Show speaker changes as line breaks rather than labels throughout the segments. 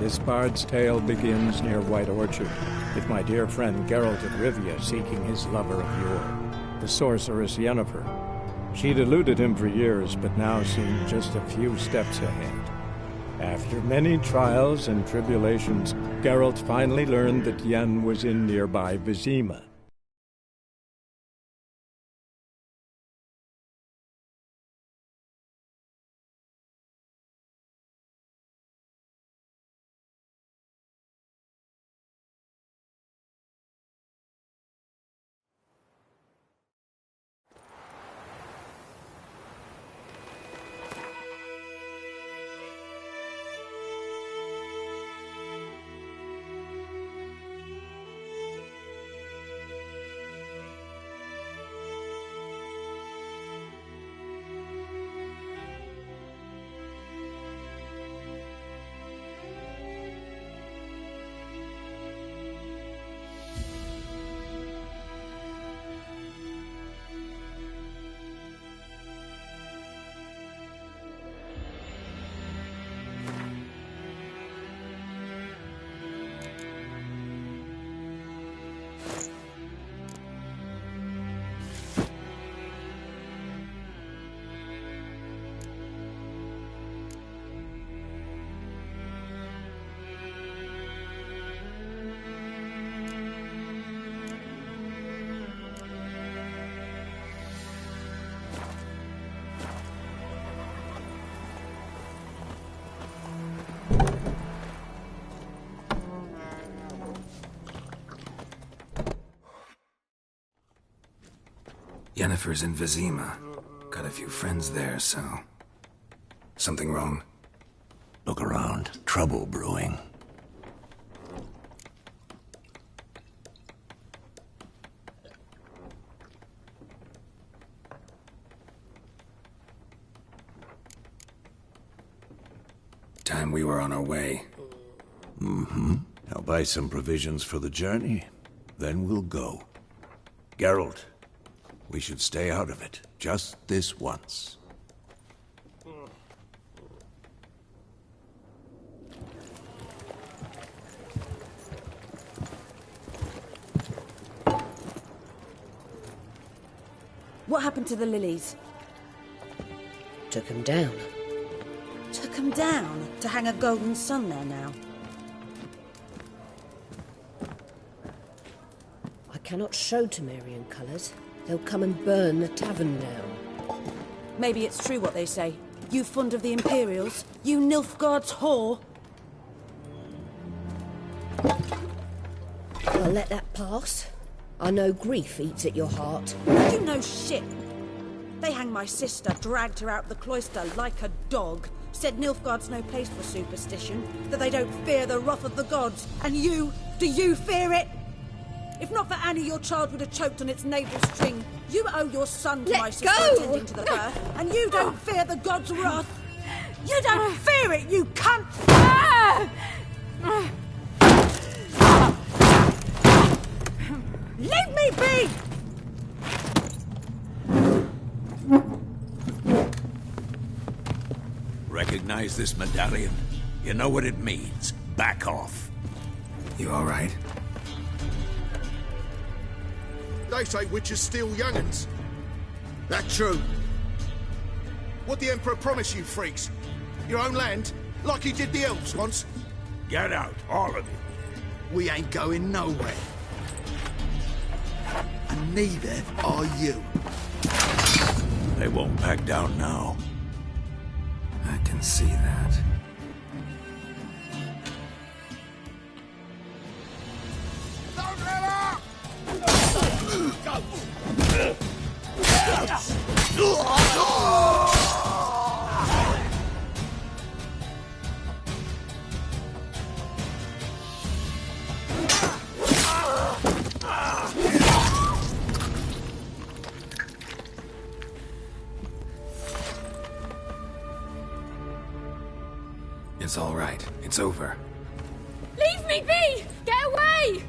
This bard's tale begins near White Orchard, with my dear friend Geralt of Rivia seeking his lover of yore, the sorceress Yennefer. She'd eluded him for years, but now seemed just a few steps ahead. After many trials and tribulations, Geralt finally learned that Yen was in nearby Vizima.
Yennefer's in Vizima. Got a few friends there, so... Something wrong?
Look around. Trouble brewing.
Time we were on our way.
Mm-hmm. I'll buy some provisions for the journey. Then we'll go. Geralt, we should stay out of it. Just this once.
What happened to the lilies?
Took him down.
Took them down to hang a golden sun there now.
I cannot show Temerian colours. They'll come and burn the tavern down.
Maybe it's true what they say. You fond of the Imperials? You Nilfgaard's whore?
I'll let that pass. I know grief eats at your heart.
You know shit. They hanged my sister, dragged her out the cloister like a dog. Said Nilfgaard's no place for superstition, that they don't fear the wrath of the gods. And you, do you fear it? If not for Annie, your child would have choked on its navel string. You owe your son to my sister attending to the birth, and you don't fear the gods' wrath. You don't fear it, you cunt! Leave me be!
Recognize this medallion? You know what it means. Back off.
You all right?
They say witches steal young'uns. That true? What the Emperor promise you, freaks? Your own land? Like he did the elves once?
Get out, all of you.
We ain't going nowhere. And neither are you.
They won't back down now.
I can see that. It's all right. It's over.
Leave me be! Get away!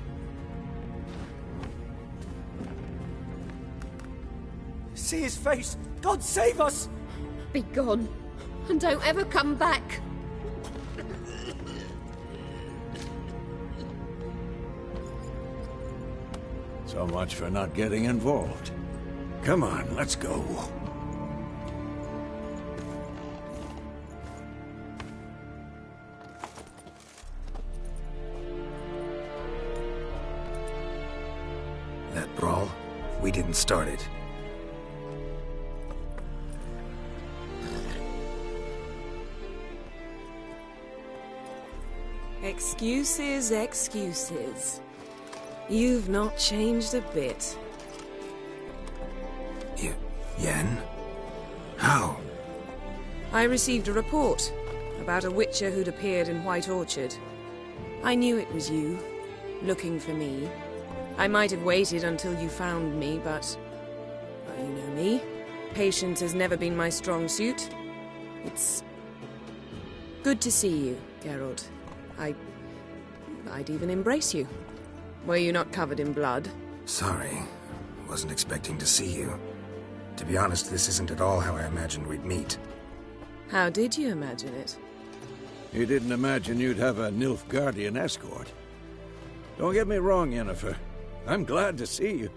See his face! God save us!
Be gone, and don't ever come back.
So much for not getting involved. Come on, let's go.
That brawl, we didn't start it.
Excuses, excuses. You've not changed a bit.
Yen? How?
I received a report about a witcher who'd appeared in White Orchard. I knew it was you, looking for me. I might have waited until you found me, but... well, you know me. Patience has never been my strong suit. It's... good to see you, Geralt. I'd even embrace you. Were you not covered in blood?
Sorry. Wasn't expecting to see you. To be honest, this isn't at all how I imagined we'd meet.
How did you imagine it?
You didn't imagine you'd have a Nilfgaardian escort. Don't get me wrong, Yennefer. I'm glad to see you.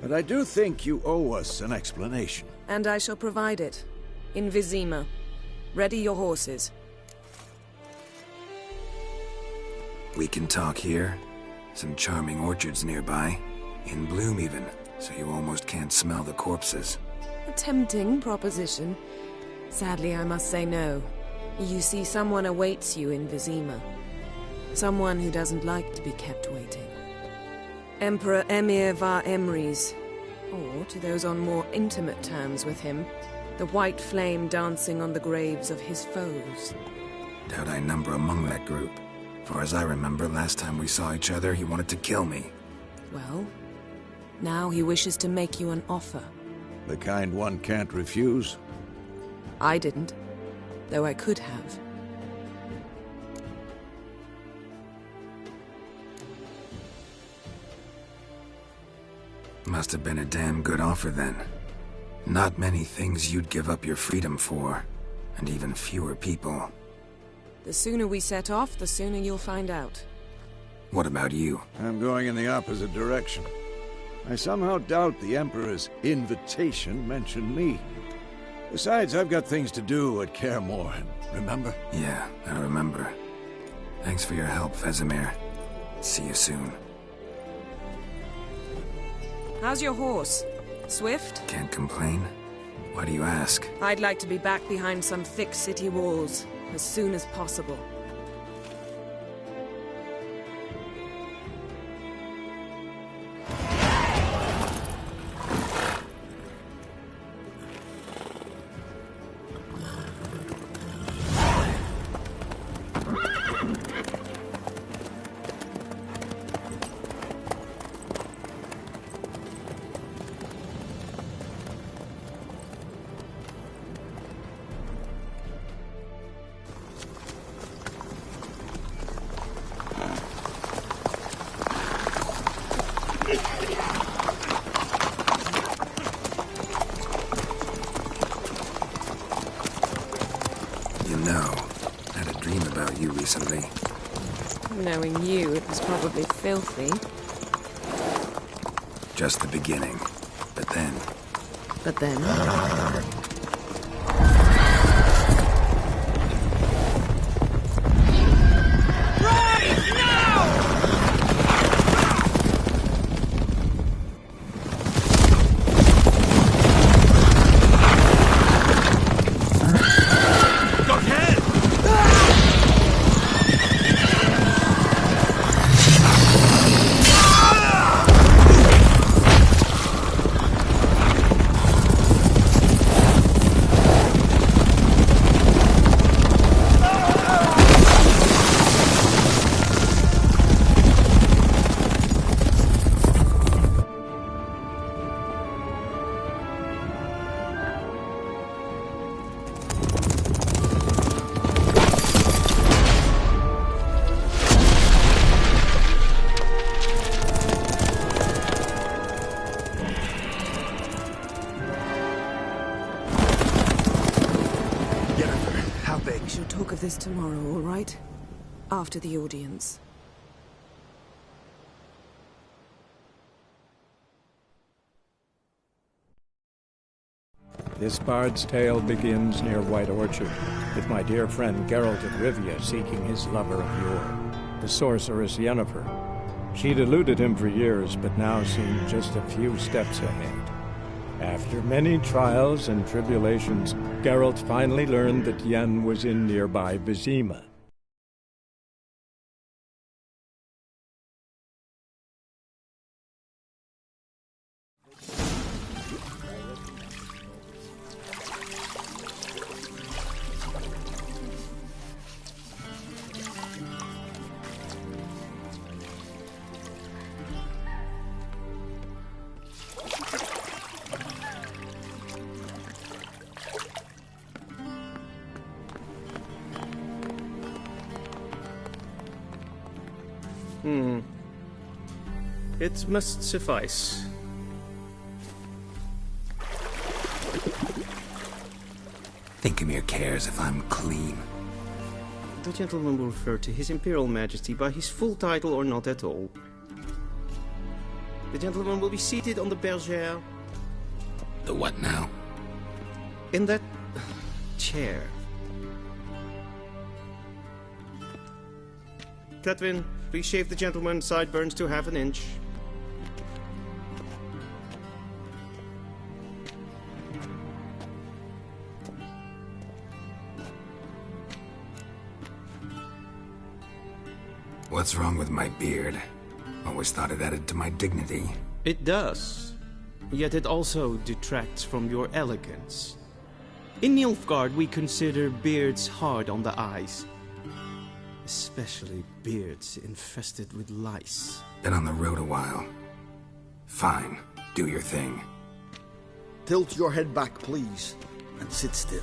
But I do think you owe us an explanation.
And I shall provide it. In Vizima. Ready your horses.
We can talk here. Some charming orchards nearby. In bloom even, so you almost can't smell the corpses.
A tempting proposition. Sadly, I must say no. You see, someone awaits you in Vizima. Someone who doesn't like to be kept waiting. Emperor Emir var Emrys. Or, to those on more intimate terms with him, the white flame dancing on the graves of his foes.
Doubt I number among that group. Far as I remember, last time we saw each other, he wanted to kill me.
Well, now he wishes to make you an offer.
The kind one can't refuse?
I didn't, though I could have.
Must have been a damn good offer then. Not many things you'd give up your freedom for, and even fewer people.
The sooner we set off, the sooner you'll find out.
What about you?
I'm going in the opposite direction. I somehow doubt the Emperor's invitation mentioned me. Besides, I've got things to do at Kaer Morhen, remember?
Yeah, I remember. Thanks for your help, Vesemir. See you soon.
How's your horse? Swift?
Can't complain. Why do you ask?
I'd like to be back behind some thick city walls, as soon as possible.
You know, I had a dream about you recently.
Knowing you, it was probably filthy.
Just the beginning. But then...
But then... We shall talk of this tomorrow, all right? After the audience.
This bard's tale begins near White Orchard, with my dear friend Geralt of Rivia seeking his lover of yore, the sorceress Yennefer. She'd eluded him for years, but now seemed just a few steps ahead. After many trials and tribulations, Geralt finally learned that Yen was in nearby Vizima.
It must suffice.
Thinkamere cares if I'm clean.
The gentleman will refer to His Imperial Majesty by his full title or not at all. The gentleman will be seated on the bergère.
The what now?
In that chair. Cletwin, please shave the gentleman's sideburns to half an inch.
What's wrong with my beard? Always thought it added to my dignity.
It does. Yet it also detracts from your elegance. In Nilfgaard, we consider beards hard on the eyes. Especially beards infested with lice.
Been on the road a while. Fine. Do your thing.
Tilt your head back, please, and sit still.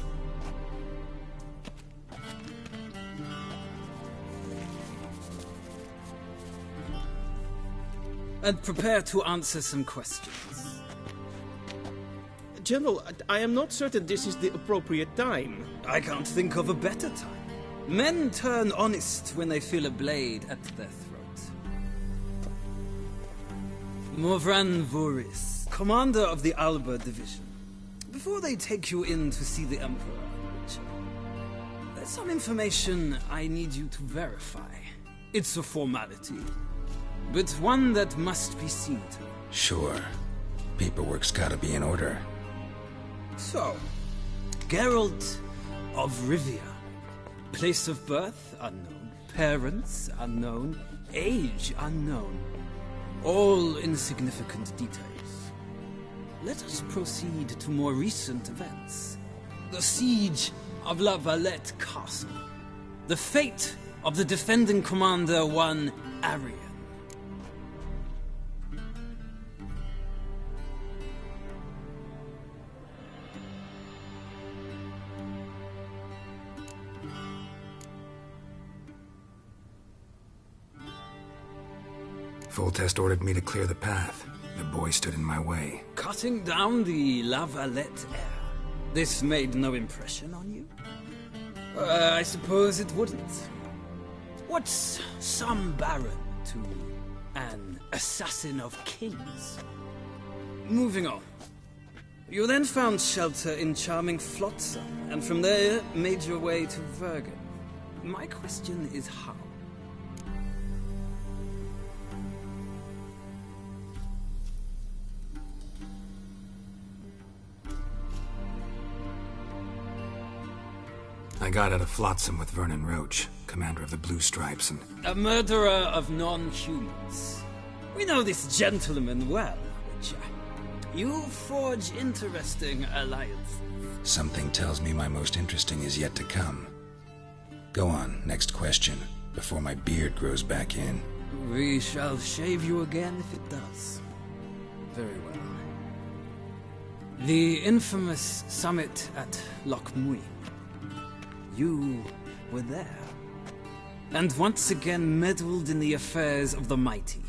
And prepare to answer some questions.
General, I am not certain this is the appropriate time.
I can't think of a better time. Men turn honest when they feel a blade at their throat. Morvran Voorhis, commander of the Alba Division. Before they take you in to see the Emperor, there's some information I need you to verify. It's a formality, but one that must be seen to.
Sure. Paperwork's gotta be in order.
So, Geralt of Rivia. Place of birth unknown. Parents unknown. Age unknown. All insignificant details. Let us proceed to more recent events. The siege of La Valette Castle. The fate of the defending commander, one Arian.
Foltest ordered me to clear the path. The boy stood in my way.
Cutting down the La Valette heir. This made no impression on you? I suppose it wouldn't. What's some baron to an assassin of kings? Moving on. You then found shelter in charming Flotsam, and from there made your way to Vergen. My question is how?
I got out of Flotsam with Vernon Roach, commander of the Blue Stripes, and...
A murderer of non-humans. We know this gentleman well, Witcher. You forge interesting alliances.
Something tells me my most interesting is yet to come. Go on, next question, before my beard grows back in.
We shall shave you again if it does. Very well. The infamous summit at Loch Muin. You were there, and once again meddled in the affairs of the mighty.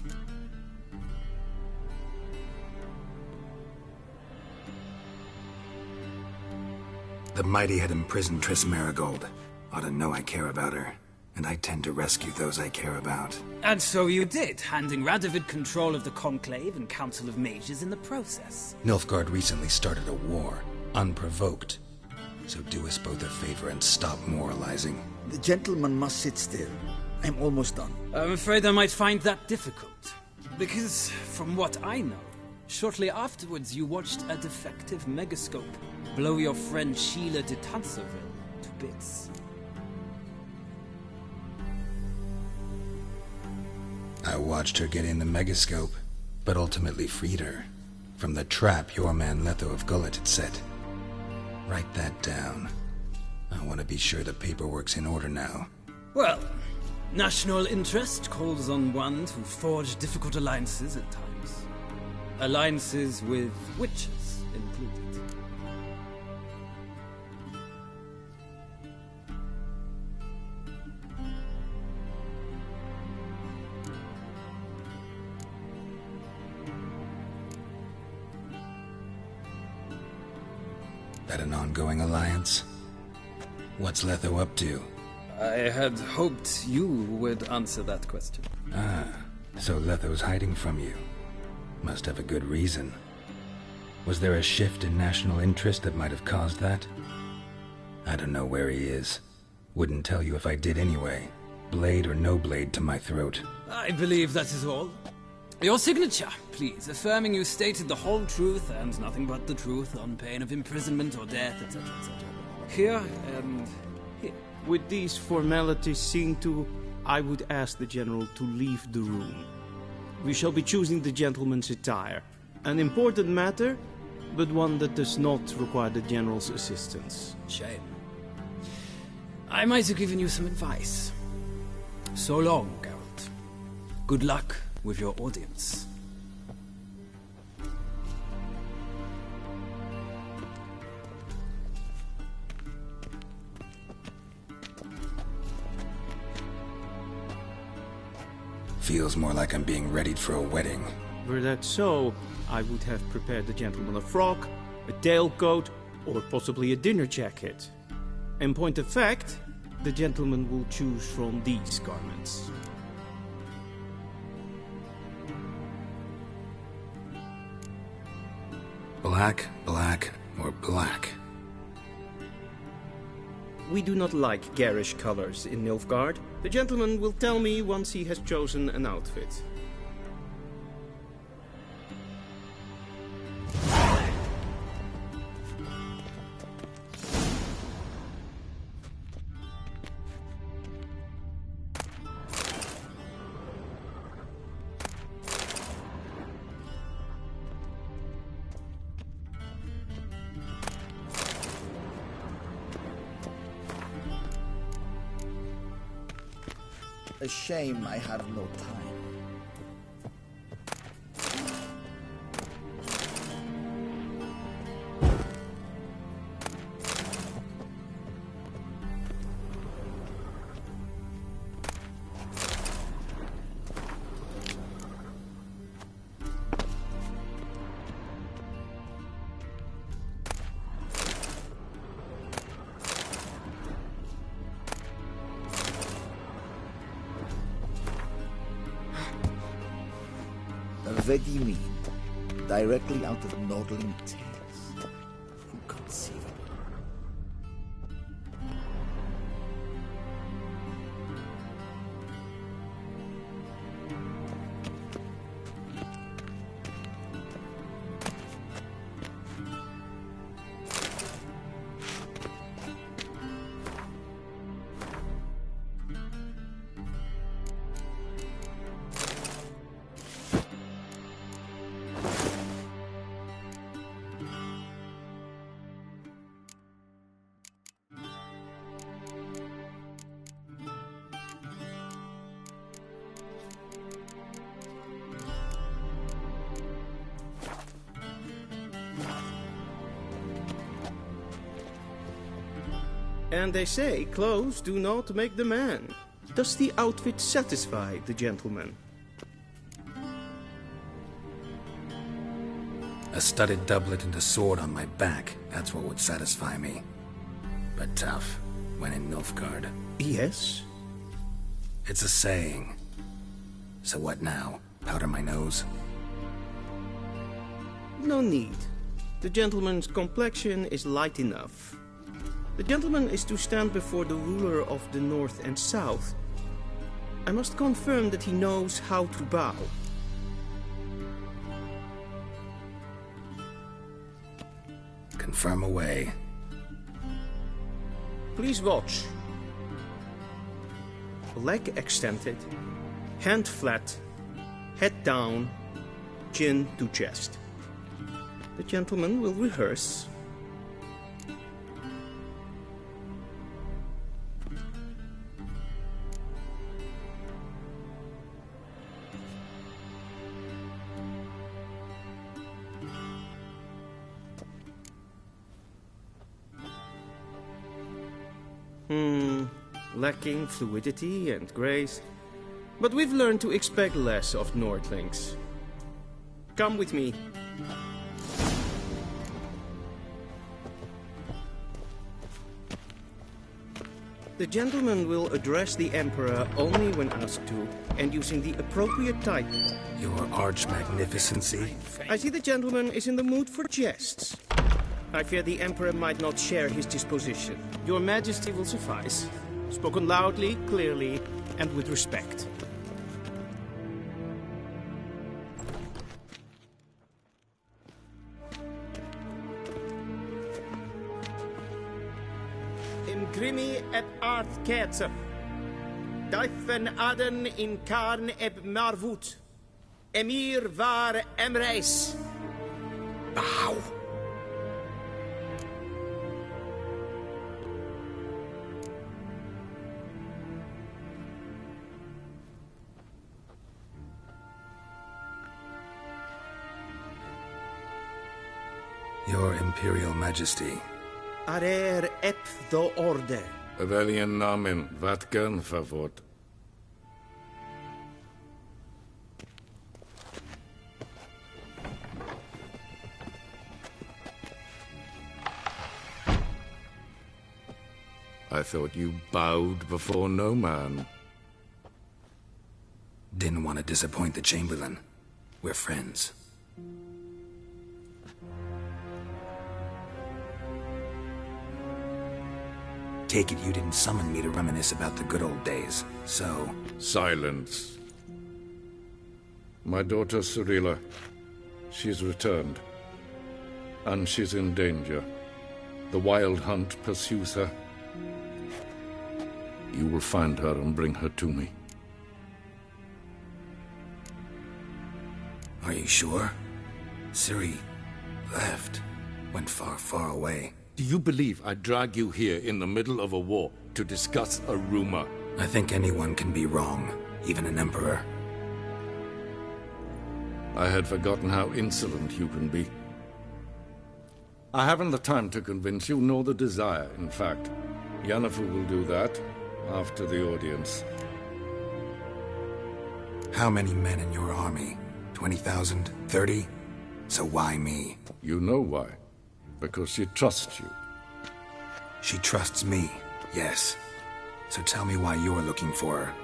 The mighty had imprisoned Triss Merigold. Ought to know I care about her, and I tend to rescue those I care about.
And so you did, handing Radovid control of the Conclave and Council of Mages in the process.
Nilfgaard recently started a war. unprovoked. So do us both a favor and stop moralizing.
The gentleman must sit still. I'm almost done.
I'm afraid I might find that difficult. Because, from what I know, shortly afterwards you watched a defective megascope blow your friend Sheila de Tanserville to bits.
I watched her get in the megascope, but ultimately freed her from the trap your man Letho of Gullet had set. Write that down. I want to be sure the paperwork's in order now.
Well, national interest calls on one to forge difficult alliances at times. Alliances with witches included.
That an ongoing alliance? What's Letho up to?
I had hoped you would answer that question.
Ah, so Letho's hiding from you. Must have a good reason. Was there a shift in national interest that might have caused that? I don't know where he is. Wouldn't tell you if I did anyway. Blade or no blade to my throat.
I believe that is all. Your signature, please, affirming you stated the whole truth and nothing but the truth on pain of imprisonment or death, etc., etc. Here and here.
With these formalities seen to, I would ask the General to leave the room. We shall be choosing the gentleman's attire. An important matter, but one that does not require the General's assistance.
Shame. I might have given you some advice. So long, Geralt. Good luck with your audience.
Feels more like I'm being readied for a wedding.
Were that so, I would have prepared the gentleman a frock, a tailcoat, or possibly a dinner jacket. In point of fact, the gentleman will choose from these garments.
Black, black, or black?
We do not like garish colors in Nilfgaard. The gentleman will tell me once he has chosen an outfit.
A shame I have no time. Vedimi, directly out of Nordling Tales. Inconceivable.
And they say clothes do not make the man. Does the outfit satisfy the gentleman?
A studded doublet and a sword on my back, that's what would satisfy me. But tough, when in Nilfgaard.
Yes?
It's a saying. So what now? Powder my nose?
No need. The gentleman's complexion is light enough. The gentleman is to stand before the ruler of the North and South. I must confirm that he knows how to bow.
Confirm away.
Please watch. Leg extended, hand flat, head down, chin to chest. The gentleman will rehearse. Lacking fluidity and grace. But we've learned to expect less of Nordlings. Come with me. The gentleman will address the Emperor only when asked to, and using the appropriate title.
Your Arch-Magnificency?
I see the gentleman is in the mood for jests. I fear the Emperor might not share his disposition. Your Majesty will suffice. Spoken loudly, clearly, and with respect. Imgrimi et art ketzer. Daifen aden in karn eb marvut. Emir var emreis.
Bow. Your Imperial Majesty.
Arer ep do orde.
Welchen Namen wat gern verwort? I thought you bowed before no man.
Didn't want to disappoint the Chamberlain. We're friends. Take it you didn't summon me to reminisce about the good old days, so...
Silence. My daughter Cirilla, she's returned. And she's in danger. The Wild Hunt pursues her. You will find her and bring her to me.
Are you sure? Ciri left. Went far, far away.
Do you believe I'd drag you here in the middle of a war to discuss a rumor?
I think anyone can be wrong, even an emperor.
I had forgotten how insolent you can be. I haven't the time to convince you, nor the desire, in fact. Yennefer will do that after the audience.
How many men in your army? 20,000? 30? So why me?
You know why. Because she trusts you.
She trusts me, yes. So tell me why you're looking for her.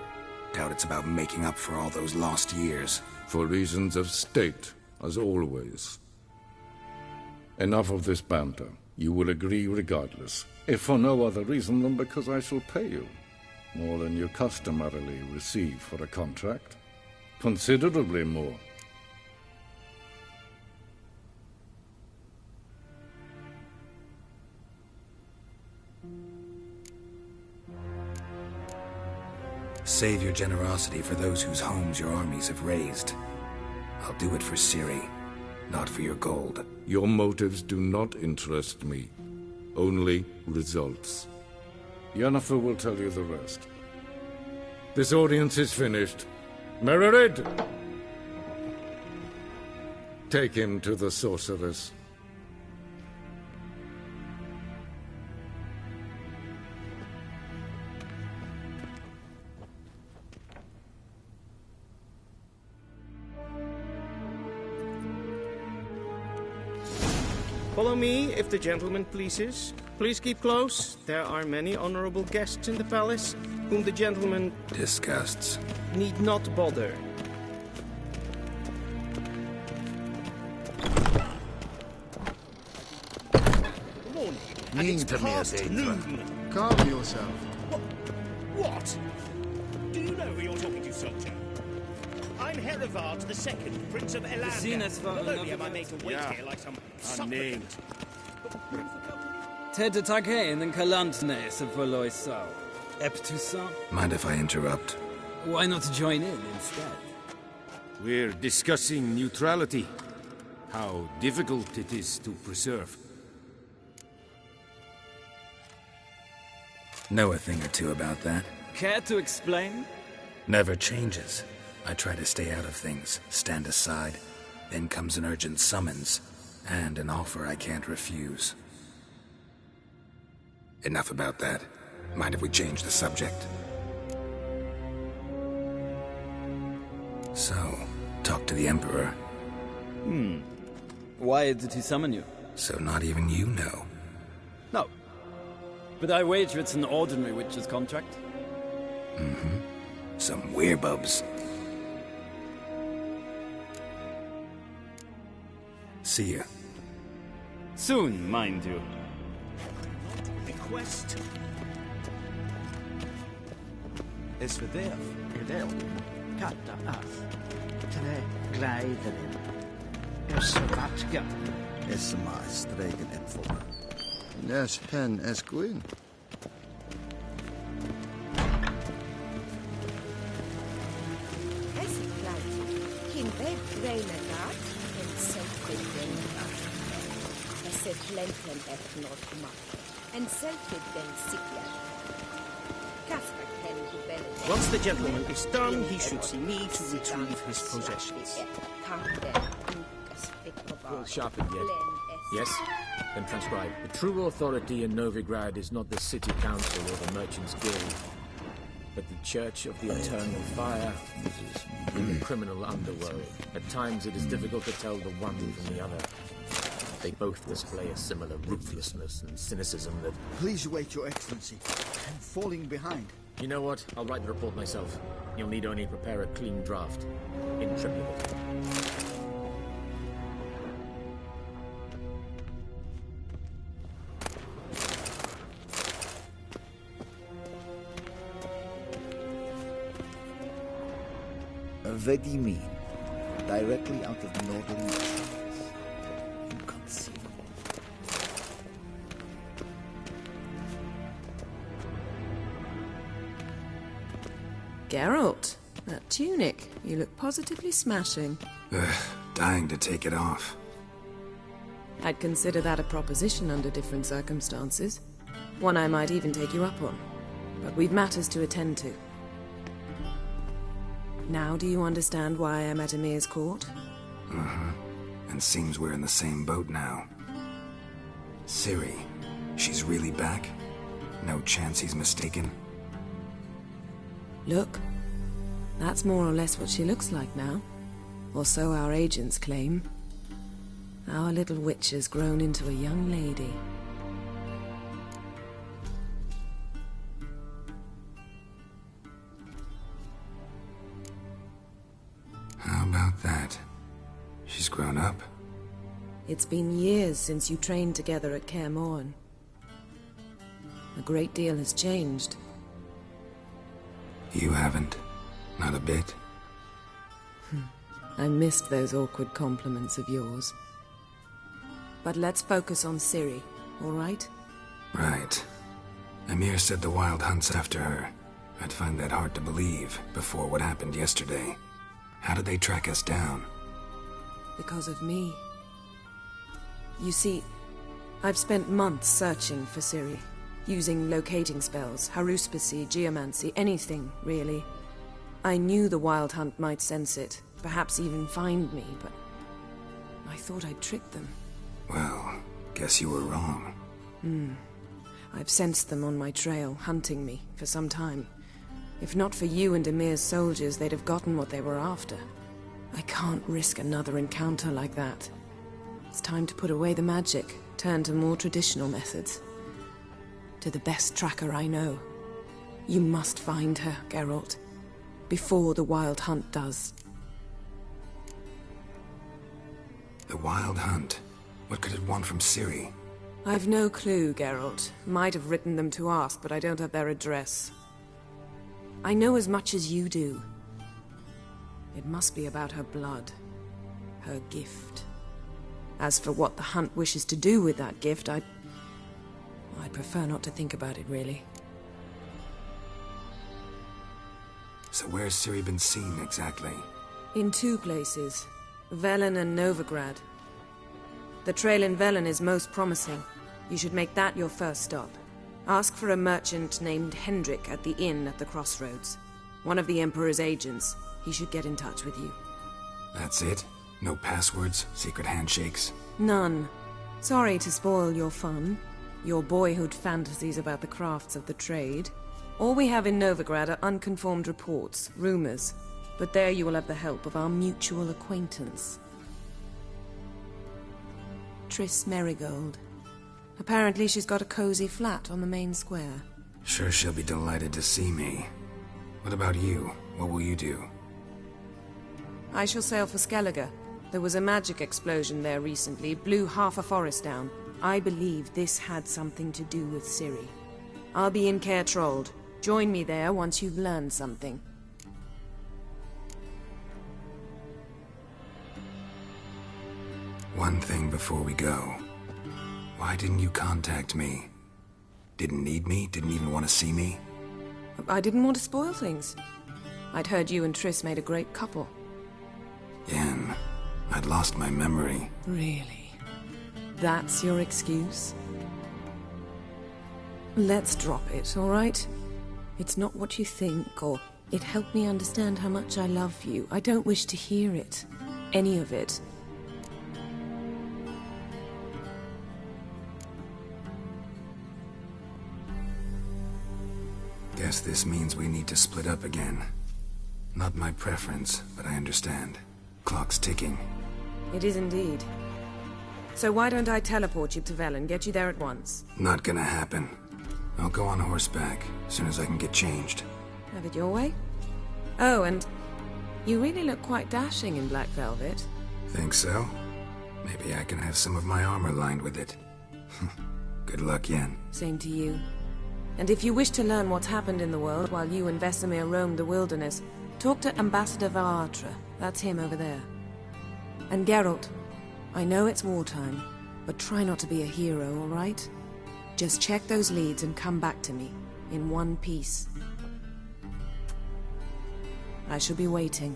Doubt it's about making up for all those lost years.
For reasons of state, as always. Enough of this banter. You will agree regardless. If for no other reason than because I shall pay you. More than you customarily receive for a contract. Considerably more.
Save your generosity for those whose homes your armies have razed. I'll do it for Ciri, not for your gold.
Your motives do not interest me. Only results. Yennefer will tell you the rest. This audience is finished. Mererid! Take him to the sorceress.
Follow me, if the gentleman pleases. Please keep close. There are many honorable guests in the palace, whom the gentleman...
disgusts.
...need not bother.
don't mean to me as
Calm yourself.
What? Do you know who you're talking to, soldier? I'm Herivard II, Prince of Elander. Not only am I made to wait here like some supplicant.
Tedatakein and Kalantnes of Voloisau. Eptusa?
Mind if I interrupt?
Why not join in instead?
We're discussing neutrality. How difficult it is to preserve.
Know a thing or two about that?
Care to explain?
Never changes. I try to stay out of things, stand aside. Then comes an urgent summons, and an offer I can't refuse. Enough about that. Mind if we change the subject? So, talk to the Emperor.
Why did he summon you?
So not even you know.
No. But I wager it's an ordinary witch's contract.
Mm-hmm. Some werebubs. See ya.
Soon, mind you.
Request.
Esvedef, Edel, Kata Ath, Tre Gleideren, Esvatska.
Esma streken Epfel.
Nes hen es Gwyn.
Once the gentleman is done, he should see me to retrieve his possessions.
Well sharpened yet? Yes? Then transcribe. The true authority in Novigrad is not the city council or the merchants' guild, but the Church of the Eternal Fire in the criminal underworld. At times it is difficult to tell the one from the other. They both display a similar ruthlessness and cynicism that...
Please wait, Your Excellency. I'm falling behind.
You know what? I'll write the report myself. You'll need only prepare a clean draft. In triplicate.
Vedimin, directly out of the northern oceans. Inconceivable.
Geralt, that tunic. You look positively smashing.
Dying to take it off.
I'd consider that a proposition under different circumstances. One I might even take you up on. But we've matters to attend to. Now do you understand why I'm at Emir's court?
Uh-huh. And seems we're in the same boat now. Ciri, she's really back? No chance he's mistaken?
Look, that's more or less what she looks like now. Or so our agents claim. Our little witch has grown into a young lady.
How about that? She's grown up.
It's been years since you trained together at Kaer Morhen. A great deal has changed.
You haven't. Not a bit.
I missed those awkward compliments of yours. But let's focus on Ciri, all right?
Right. Emir said the Wild Hunt's after her. I'd find that hard to believe before what happened yesterday. How did they track us down?
Because of me. You see, I've spent months searching for Ciri. Using locating spells, haruspicy, geomancy, anything, really. I knew the Wild Hunt might sense it, perhaps even find me, but I thought I'd tricked them.
Well, guess you were wrong.
I've sensed them on my trail, hunting me, for some time. If not for you and Emir's soldiers, they'd have gotten what they were after. I can't risk another encounter like that. It's time to put away the magic, turn to more traditional methods. To the best tracker I know. You must find her, Geralt. Before the Wild Hunt does.
The Wild Hunt? What could it want from Ciri?
I've no clue, Geralt. Might have written them to ask, but I don't have their address. I know as much as you do. It must be about her blood. Her gift. As for what the Hunt wishes to do with that gift, I'd prefer not to think about it, really.
So where's Ciri been seen, exactly?
In 2 places. Velen and Novigrad. The trail in Velen is most promising. You should make that your first stop. Ask for a merchant named Hendrik at the inn at the crossroads. One of the Emperor's agents. He should get in touch with you.
That's it? No passwords? Secret handshakes?
None. Sorry to spoil your fun. Your boyhood fantasies about the crafts of the trade. All we have in Novigrad are unconfirmed reports, rumors. But there you will have the help of our mutual acquaintance. Triss Merigold. Apparently she's got a cozy flat on the main square.
Sure she'll be delighted to see me. What about you? What will you do?
I shall sail for Skellige. There was a magic explosion there recently, blew half a forest down. I believe this had something to do with Ciri. I'll be in Caer Trolde. Join me there once you've learned something.
One thing before we go. Why didn't you contact me? Didn't need me? Didn't even want to see me?
I didn't want to spoil things. I'd heard you and Triss made a great couple.
Yen, I'd lost my memory.
Really? That's your excuse? Let's drop it, all right? It's not what you think, or it helped me understand how much I love you. I don't wish to hear it. Any of it.
Guess this means we need to split up again. Not my preference, but I understand. Clock's ticking.
It is indeed. So why don't I teleport you to Velen, get you there at once?
Not gonna happen. I'll go on horseback, as soon as I can get changed.
Have it your way? Oh, and you really look quite dashing in black velvet.
Think so? Maybe I can have some of my armor lined with it. Good luck, Yen.
Same to you. And if you wish to learn what's happened in the world while you and Vesemir roamed the wilderness, talk to Ambassador Varatra. That's him over there. And Geralt, I know it's wartime, but try not to be a hero, all right? Just check those leads and come back to me, in one piece. I shall be waiting.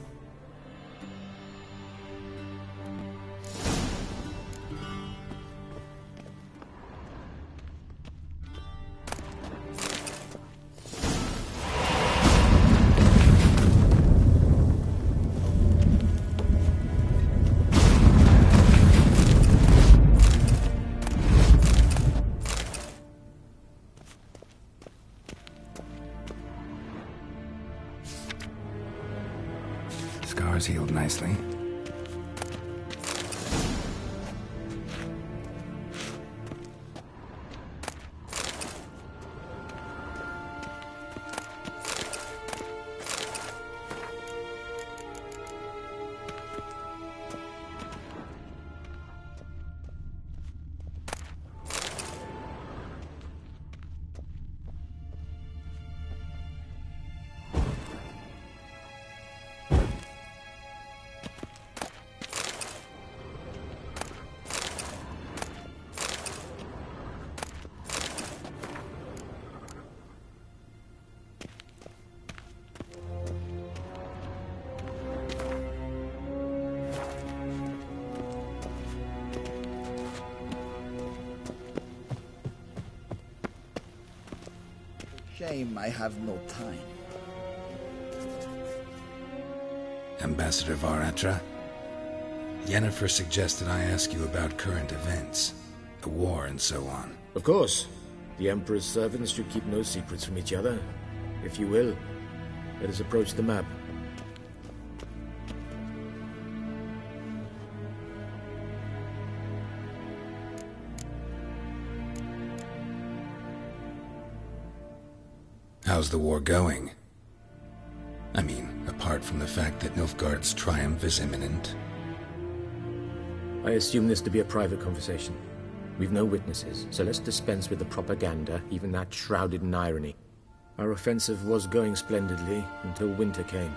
Scars healed nicely.
Shame I have no time.
Ambassador Varatra? Yennefer suggested I ask you about current events, the war and so on.
Of course. The Emperor's servants should keep no secrets from each other. If you will, let us approach the map.
How's the war going? I mean, apart from the fact that Nilfgaard's triumph is imminent.
I assume this to be a private conversation. We've no witnesses, so let's dispense with the propaganda, even that shrouded in irony. Our offensive was going splendidly until winter came.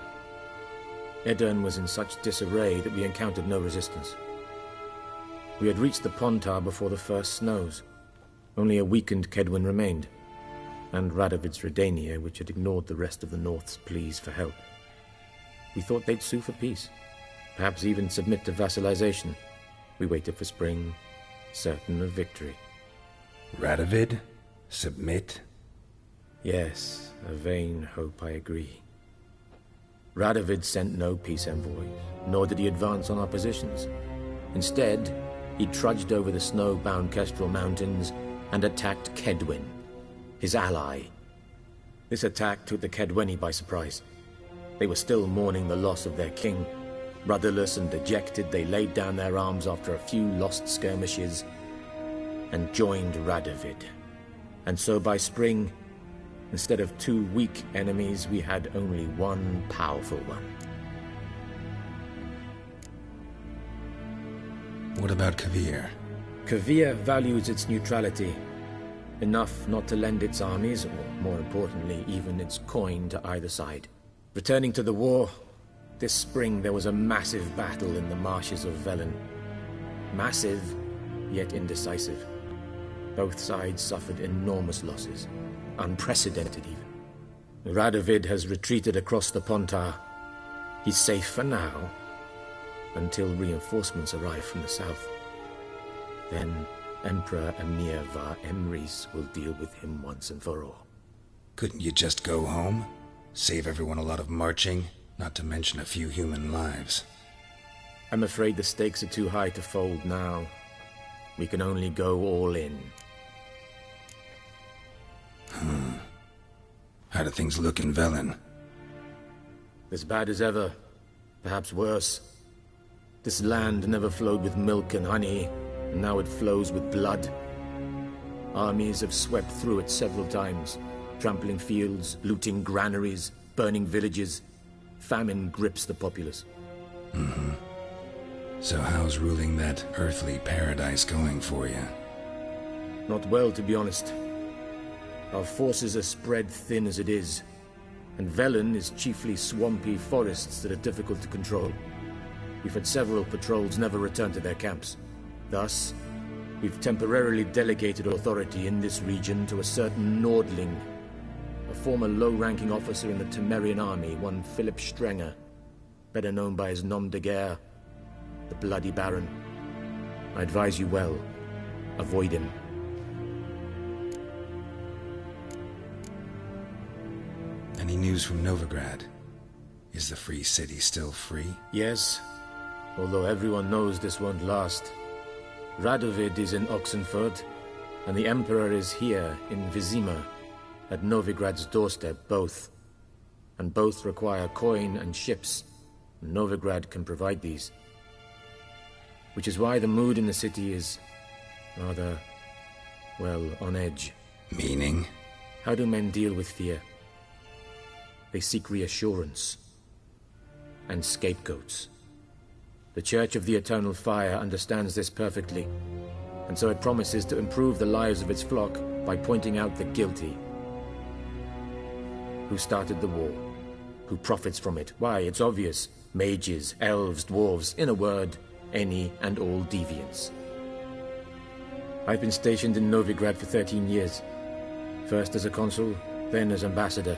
Edirn was in such disarray that we encountered no resistance. We had reached the Pontar before the first snows. Only a weakened Kedwen remained, and Radovid's Redania, which had ignored the rest of the North's pleas for help. We thought they'd sue for peace, perhaps even submit to vassalization. We waited for spring, certain of victory.
Radovid? Submit?
Yes, a vain hope, I agree. Radovid sent no peace envoys, nor did he advance on our positions. Instead, he trudged over the snow-bound Kestrel Mountains and attacked Kedwen, his ally. This attack took the Kedweni by surprise. They were still mourning the loss of their king. Rudderless and dejected, they laid down their arms after a few lost skirmishes and joined Radovid. And so by spring, instead of 2 weak enemies, we had only one powerful one.
What about Kovir?
Kovir values its neutrality, enough not to lend its armies, or more importantly, even its coin to either side. Returning to the war, this spring there was a massive battle in the marshes of Velen. Massive, yet indecisive. Both sides suffered enormous losses, unprecedented even. Radovid has retreated across the Pontar. He's safe for now, until reinforcements arrive from the south. Then Emperor Emir var Emrys will deal with him once and for all.
Couldn't you just go home? Save everyone a lot of marching, not to mention a few human lives.
I'm afraid the stakes are too high to fold now. We can only go all in.
How do things look in Velen?
As bad as ever, perhaps worse. This land never flowed with milk and honey, and now it flows with blood. Armies have swept through it several times, trampling fields, looting granaries, burning villages. Famine grips the populace.
So how's ruling that earthly paradise going for you?
Not well, to be honest. Our forces are spread thin as it is, and Velen is chiefly swampy forests that are difficult to control. We've had several patrols never return to their camps. Thus, we've temporarily delegated authority in this region to a certain Nordling, a former low-ranking officer in the Temerian army, one Philip Strenger, better known by his nom de guerre, the Bloody Baron. I advise you well. Avoid him.
Any news from Novigrad? Is the Free City still free?
Yes, although everyone knows this won't last. Radovid is in Oxenfurt, and the Emperor is here in Vizima, at Novigrad's doorstep, both. And both require coin and ships. Novigrad can provide these. Which is why the mood in the city is rather, well, on edge.
Meaning?
How do men deal with fear? They seek reassurance and scapegoats. The Church of the Eternal Fire understands this perfectly, and so it promises to improve the lives of its flock by pointing out the guilty. Who started the war? Who profits from it? Why, it's obvious. Mages, elves, dwarves, in a word, any and all deviants. I've been stationed in Novigrad for 13 years. First as a consul, then as ambassador.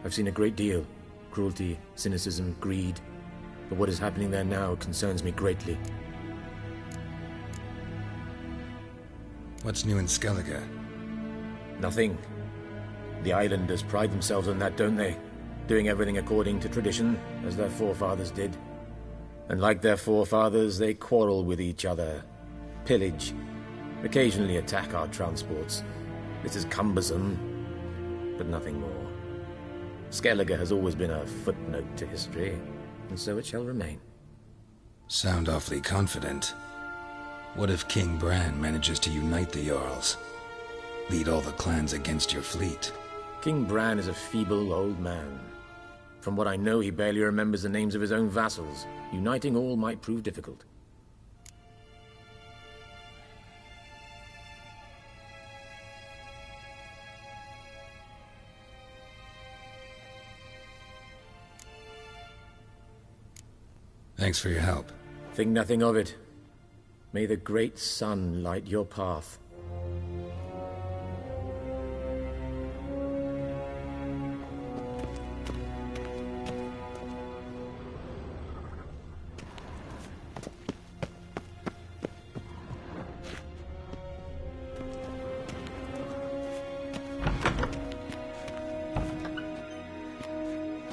I've seen a great deal. Cruelty, cynicism, greed. But what is happening there now concerns me greatly.
What's new in Skellige?
Nothing. The islanders pride themselves on that, don't they? Doing everything according to tradition, as their forefathers did. And like their forefathers, they quarrel with each other, pillage, occasionally attack our transports. This is cumbersome, but nothing more. Skellige has always been a footnote to history, and so it shall remain.
Sound awfully confident. What if King Bran manages to unite the Jarls? Lead all the clans against your fleet?
King Bran is a feeble old man. From what I know, he barely remembers the names of his own vassals. Uniting all might prove difficult.
Thanks for your help.
Think nothing of it. May the great sun light your path.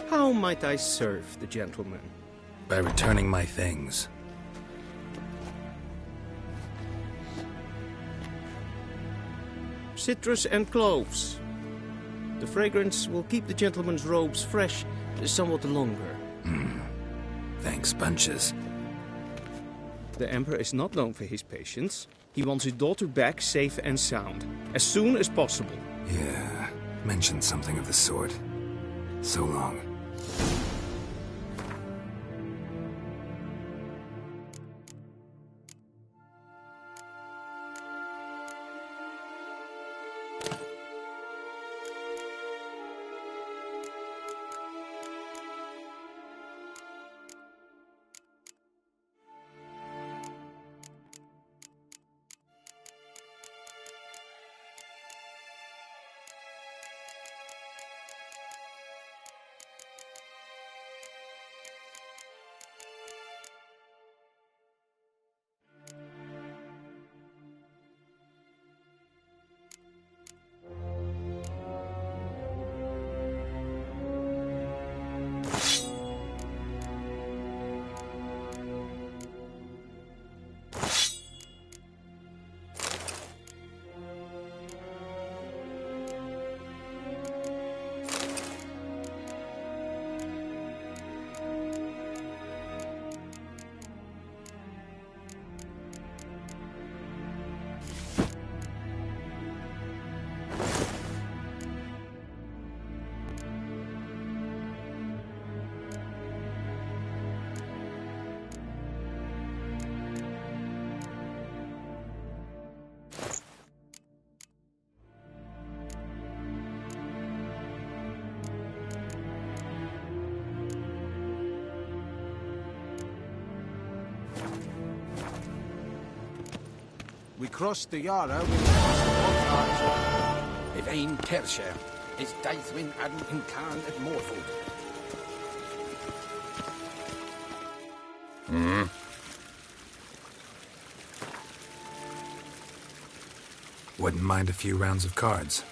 How might I serve the gentleman?
By returning my things.
Citrus and cloves. The fragrance will keep the gentleman's robes fresh somewhat longer.
Thanks, bunches.
The Emperor is not known for his patience. He wants his daughter back safe and sound, as soon as possible.
Yeah, mentioned something of the sort. So long.
We crossed the Yara with the
If ein Kersher is Daithwin Adam in Khan at Morford.
Wouldn't mind a few rounds of cards.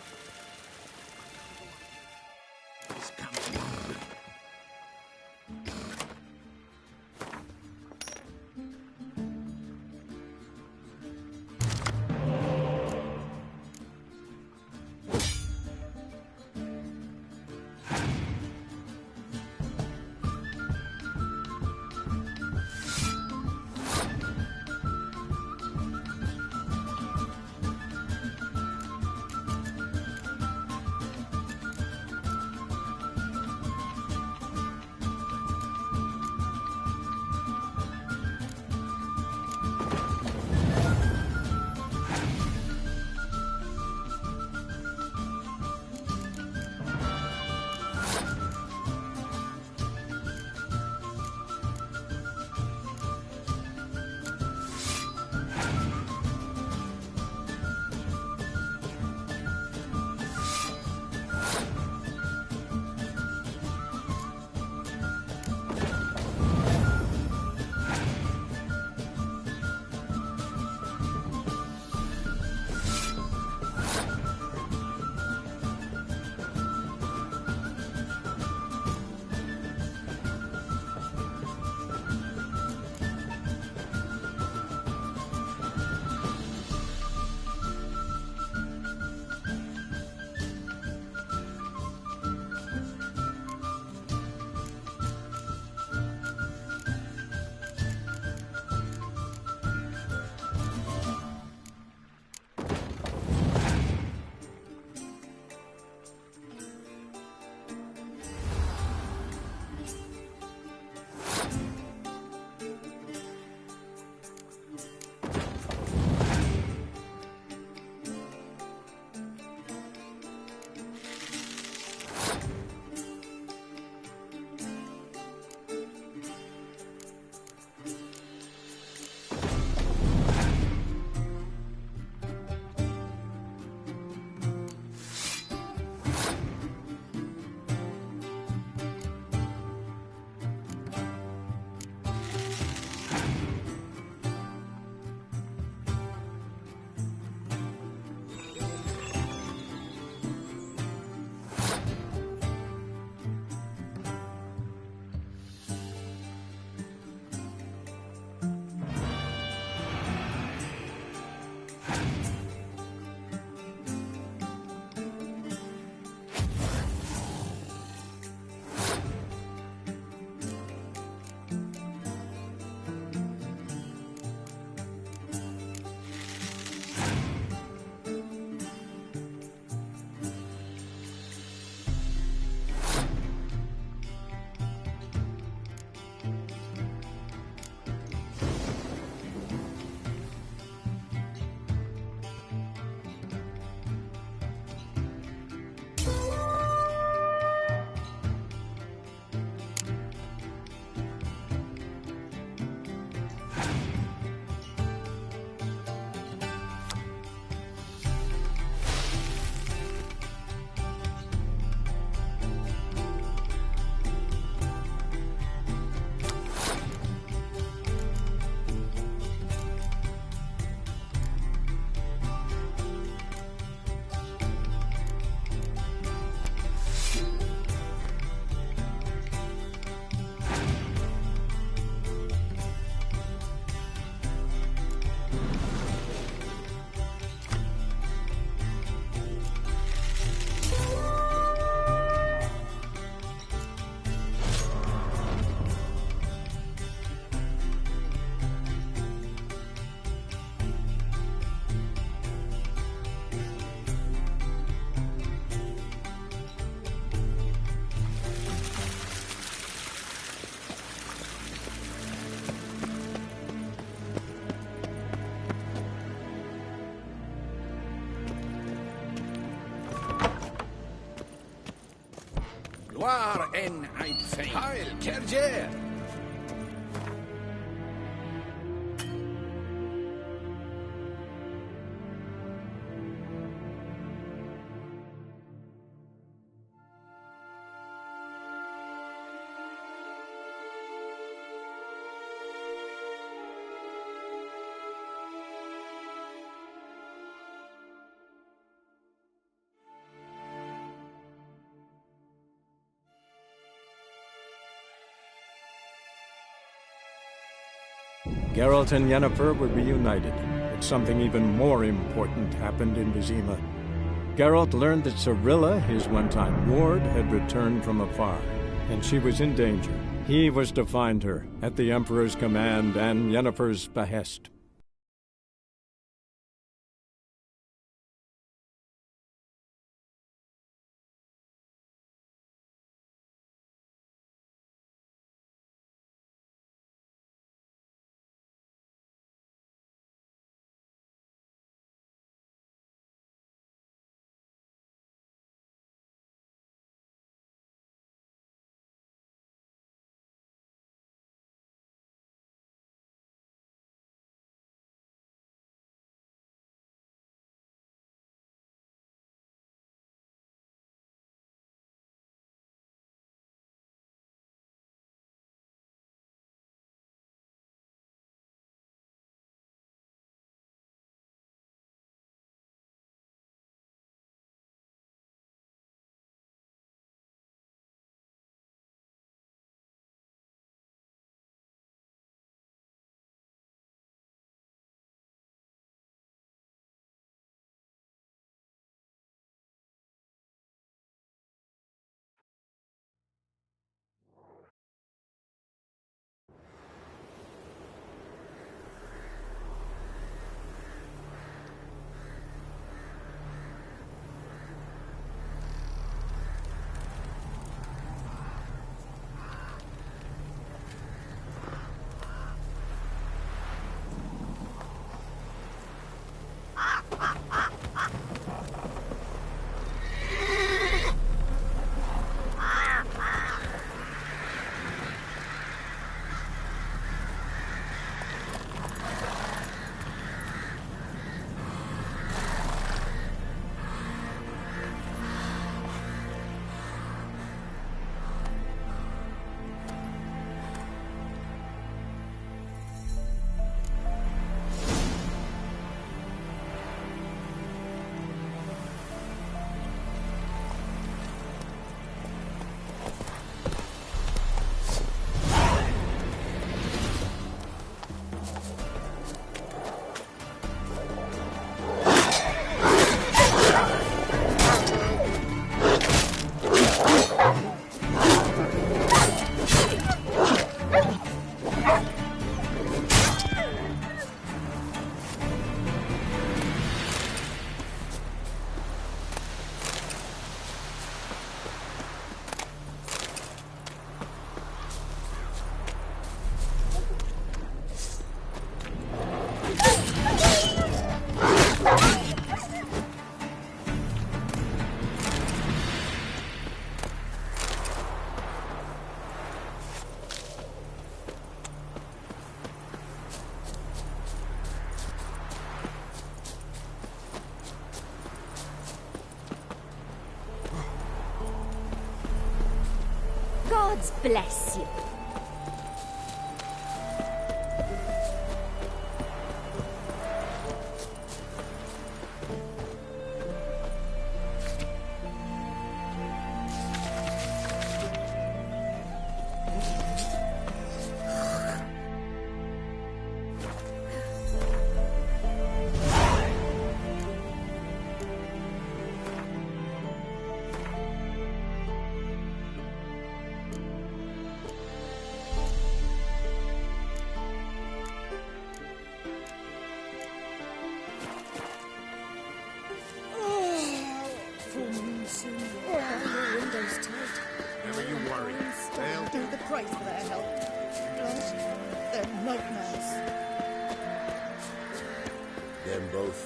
Gloire en Eid Fein.
Heil, Kerjer!
Geralt and Yennefer were reunited, but something even more important happened in Vizima. Geralt learned that Cirilla, his one-time ward, had returned from afar, and she was in danger. He was to find her, at the Emperor's command and Yennefer's behest.
Gods bless you.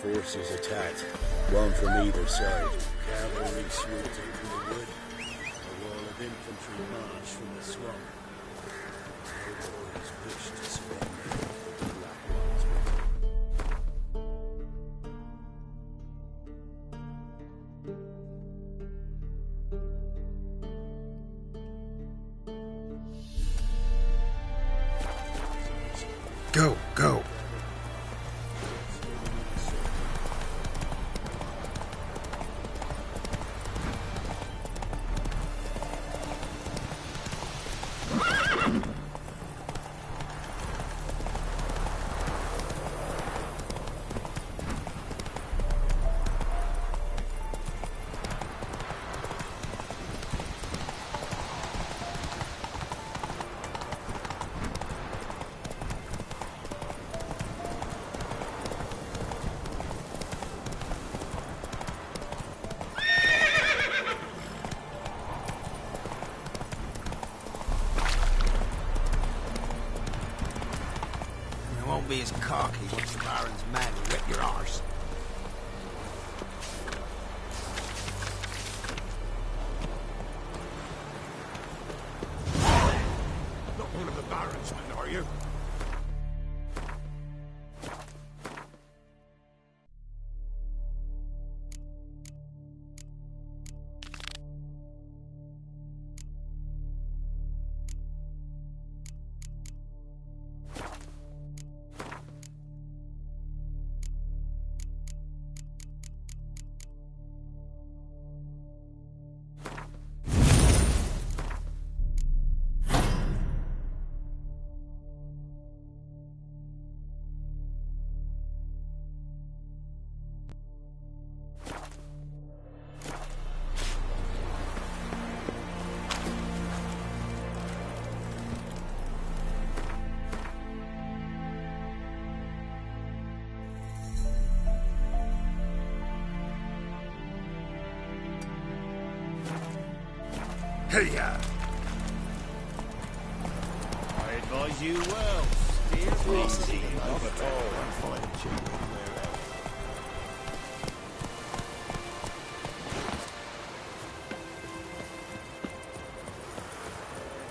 Forces attacked, one from either side. Cavalry swooped into the wood. A wall of infantry infantry march from the swamp. No boys wish to surrender. The Black Ones will.
Go, go.
Be as cocky once the Baron's men whip your arse. Not one of the Baron's men, are you? Hey-ya!
I advise you well. Steer easy.
Not at all. I'm fine, Jim.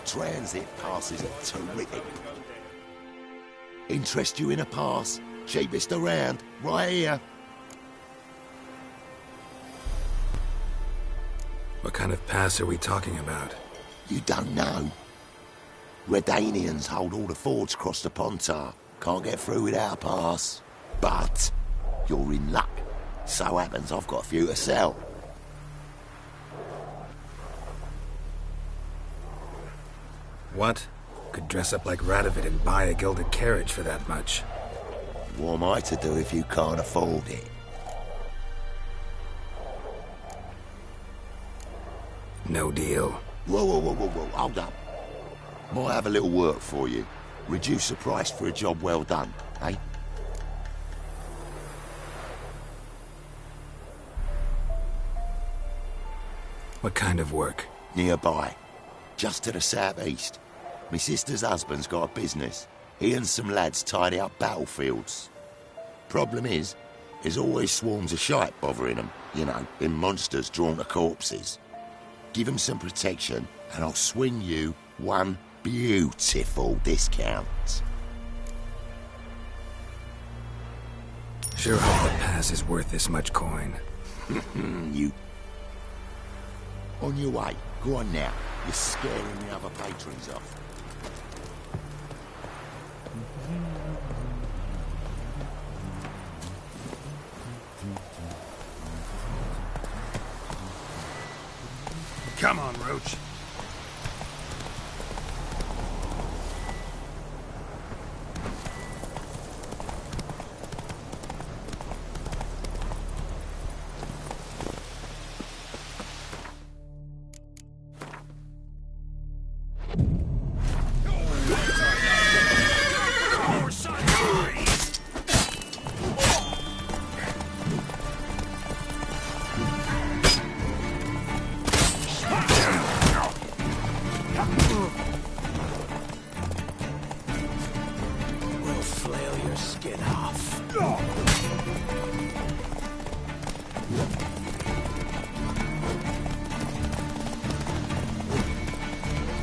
Transit passes are terrific. Interest you in a pass? Cheapest around, right here.
What kind of pass are we talking about?
You don't know. Redanians hold all the fords across the Pontar. Can't get through without a pass. But you're in luck. So happens I've got a few to sell.
What? Could dress up like Radovid and buy a gilded carriage for that much.
What am I to do if you can't afford it?
No deal.
Whoa, hold up. Might have a little work for you. Reduce the price for a job well done, eh?
What kind of work?
Nearby. Just to the southeast. My sister's husband's got a business. He and some lads tidy up battlefields. Problem is, there's always swarms of shite bothering them. You know, them monsters drawn to corpses. Give them some protection, and I'll swing you one beautiful discount.
Sure hope the pass is worth this much coin.
You... On your way. Go on now. You're scaring the other patrons off.
Come on, Roach.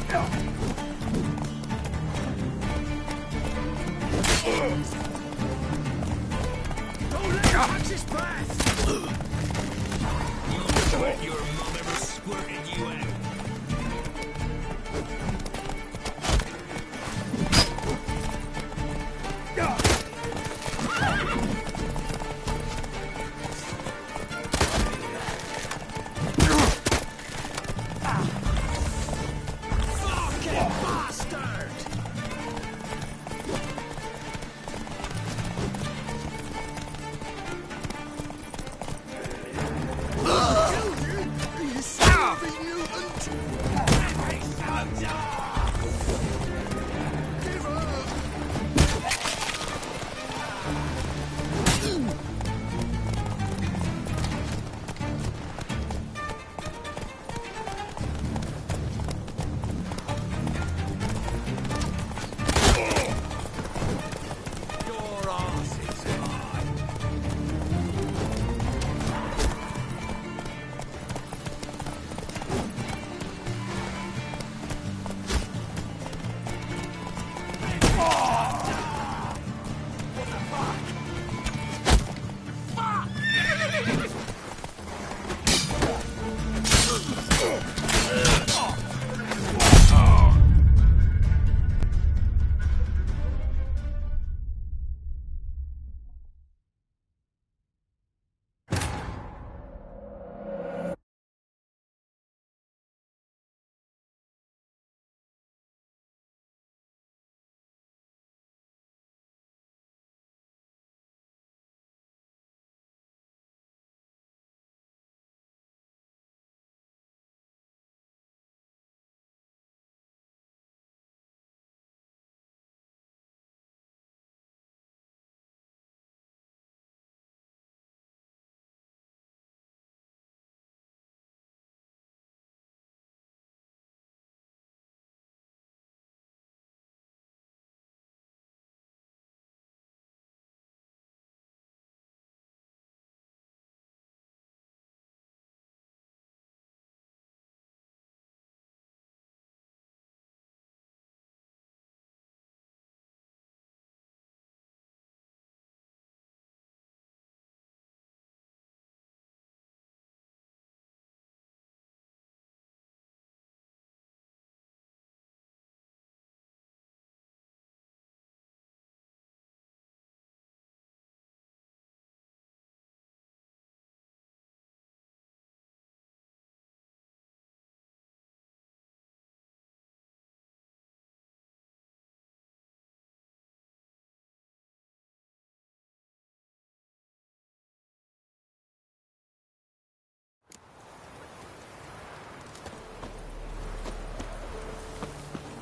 Don't let him touch his path! You wonder what your mom ever squirted you out.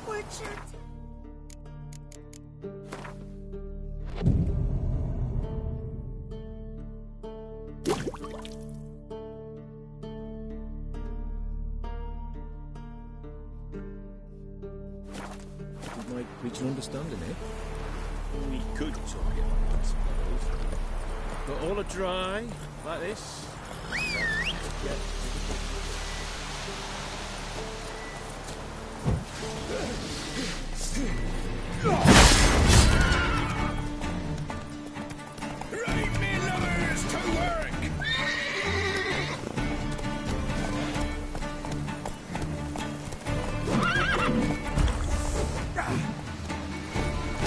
Richard!
Might reach an understanding, eh?
We could talk it out, I suppose. But all are dry, like this.
Right, me lovers, to work!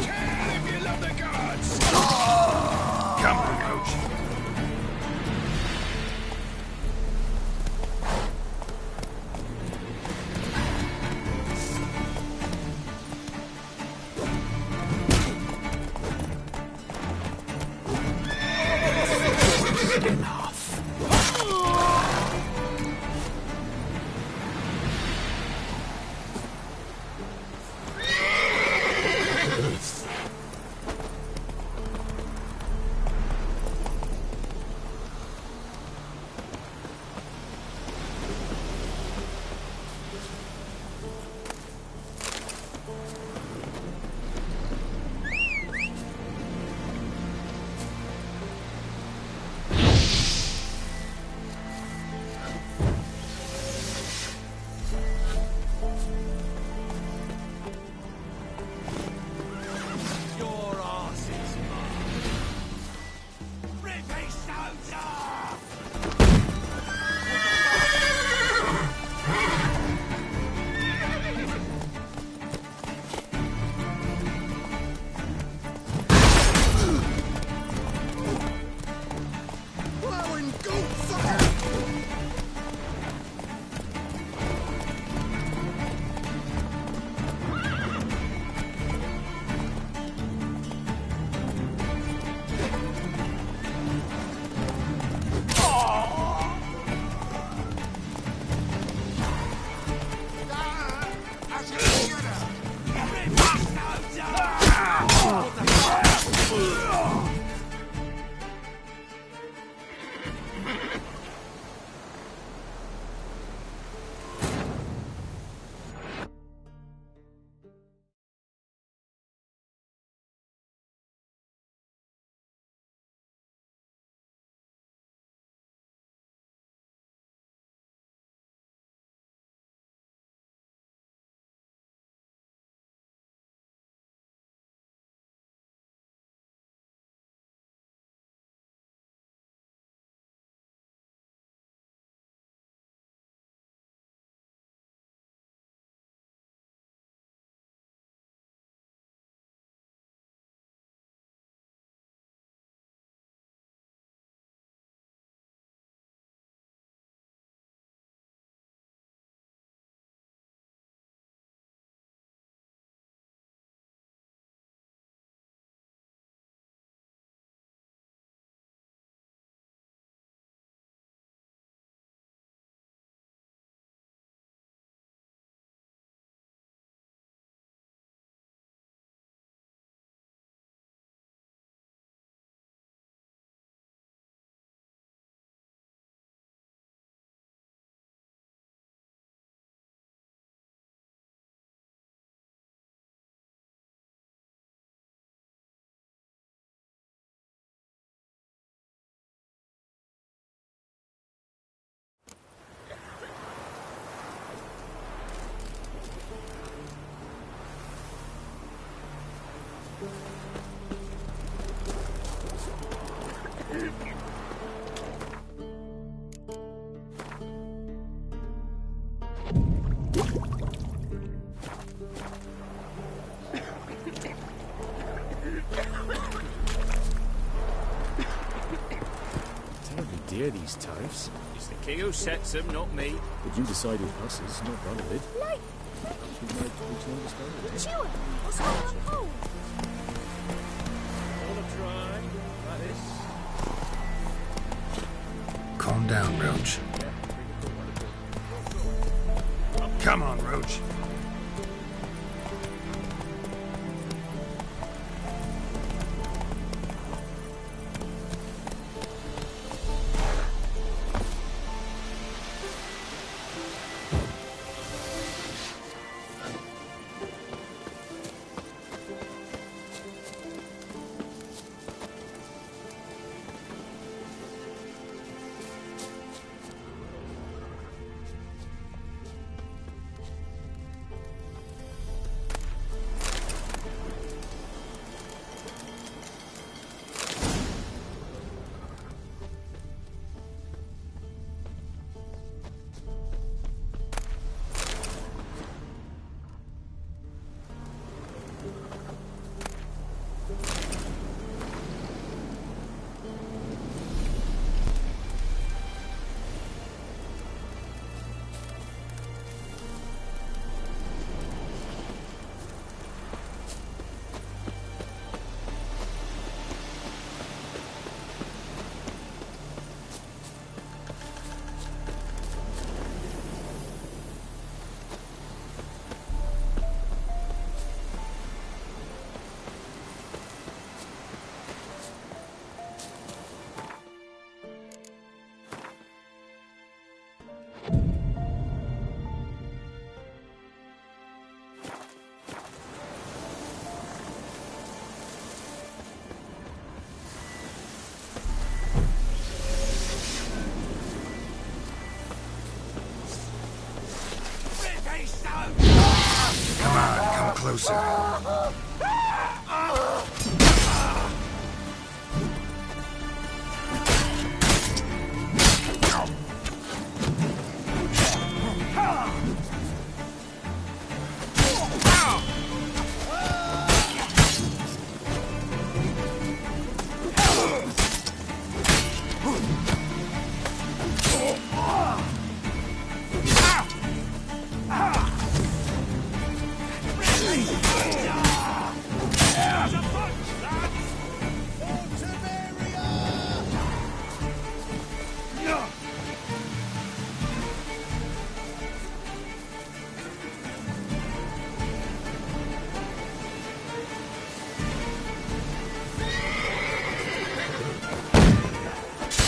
Kill if you love the gods! Come, coach.
hear these tariffs.
It's the king who sets them, not me.
But you decided passes, not Valid.
Like,
We can understand it.
Chewer, what's going on hold?
All a try, like this.
Calm down, Roach. Come on, Roach. Come on, come closer.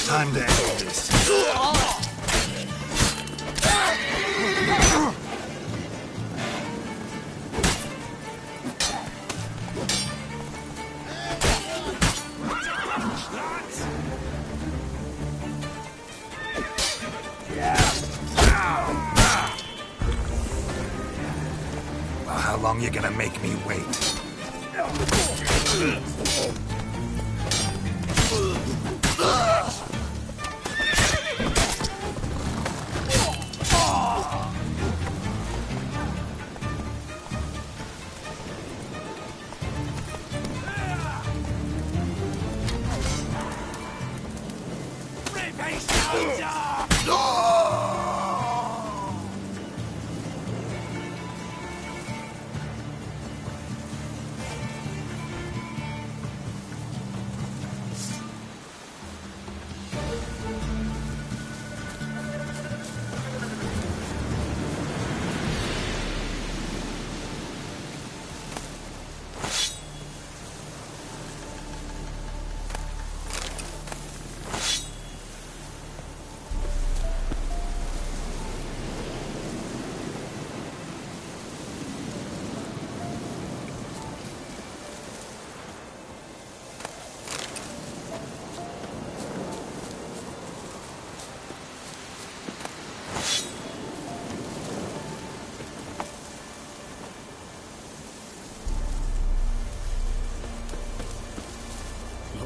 Time to end this. Well, how long you gonna make me wait?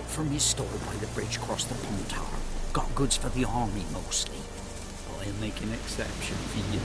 From his stall by the bridge across the Pontar. Got goods for the army mostly.
I'll make an exception for you.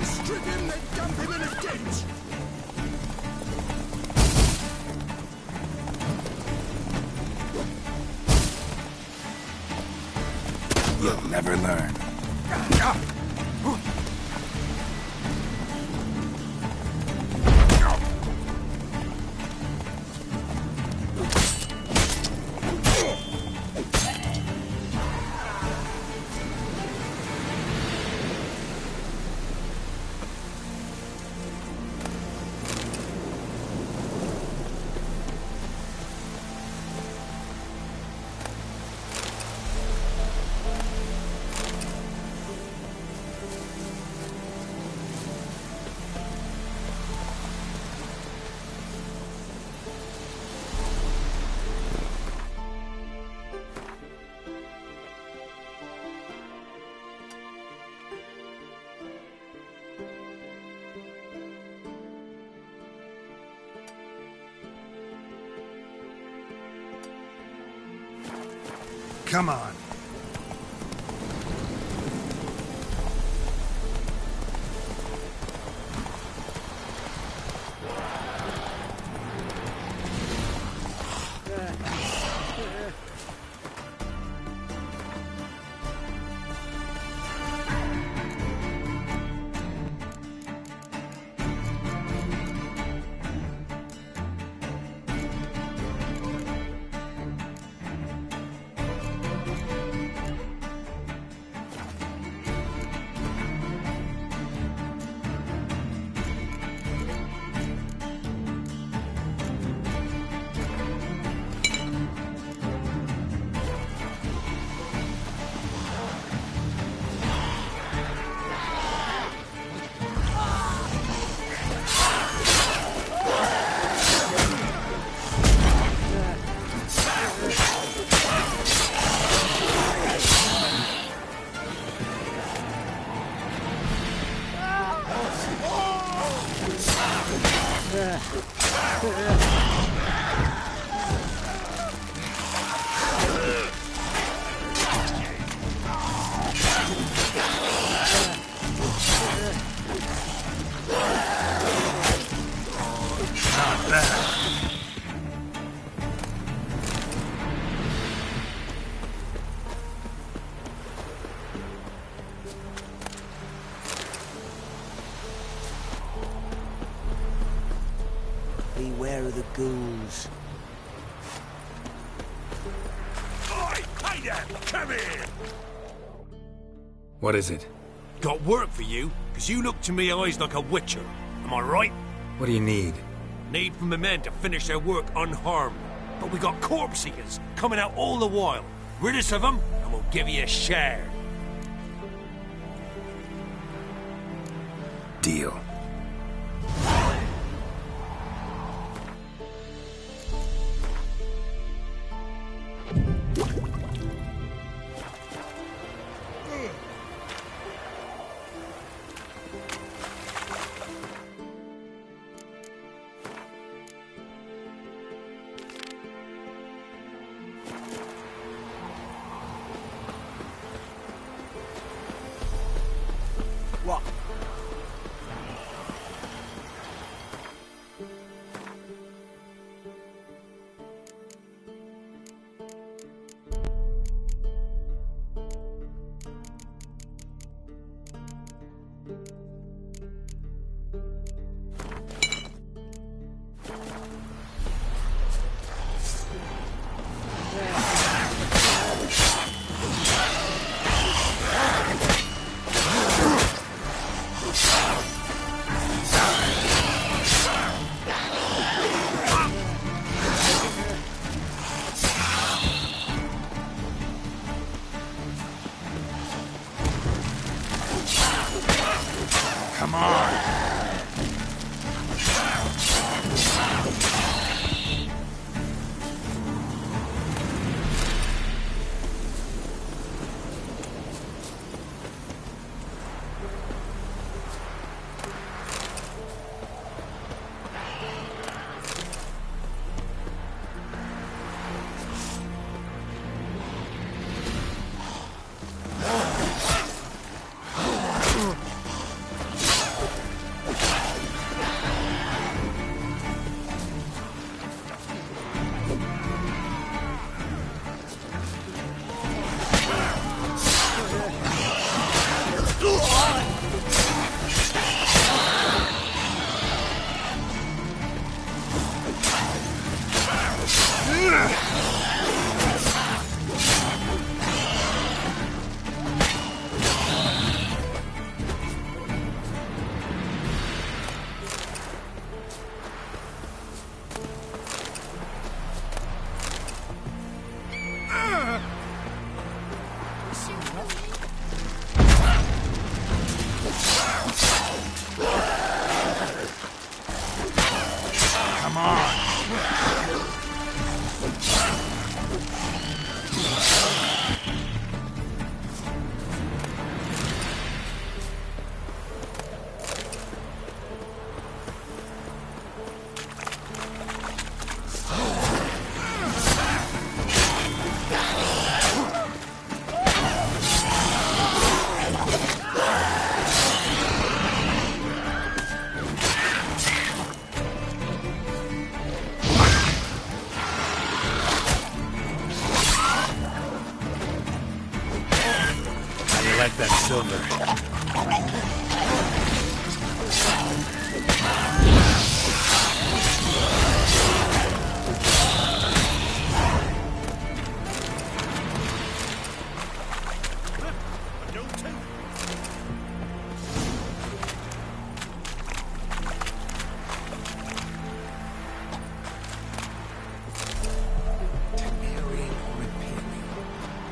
Strip him, then dump him in a ditch!
You'll never learn.
Come on.
Beware of the ghouls.
Oi, hey there! Come here!
What is it?
Got work for you, because you look to me eyes like a witcher. Am I right?
What do you need?
Need from the men to finish their work unharmed. But we got corpse eaters coming out all the while. Rid us of them, and we'll give you a share.
Deal.
What?
Come on!
Come on! Like that silver.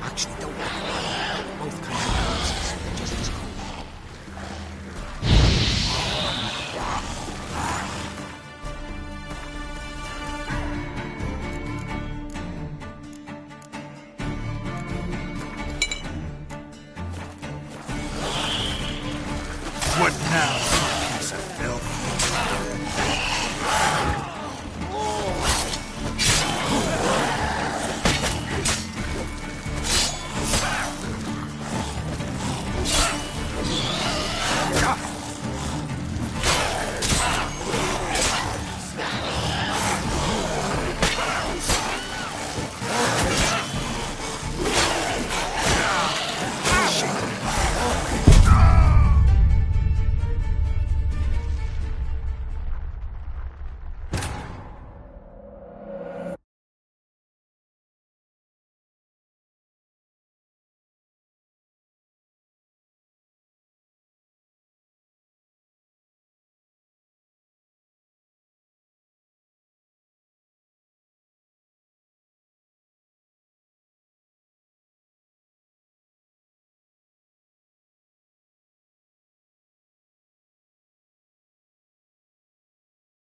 Actually, don't matter. Both kinds of corpses are just as cool.
What now?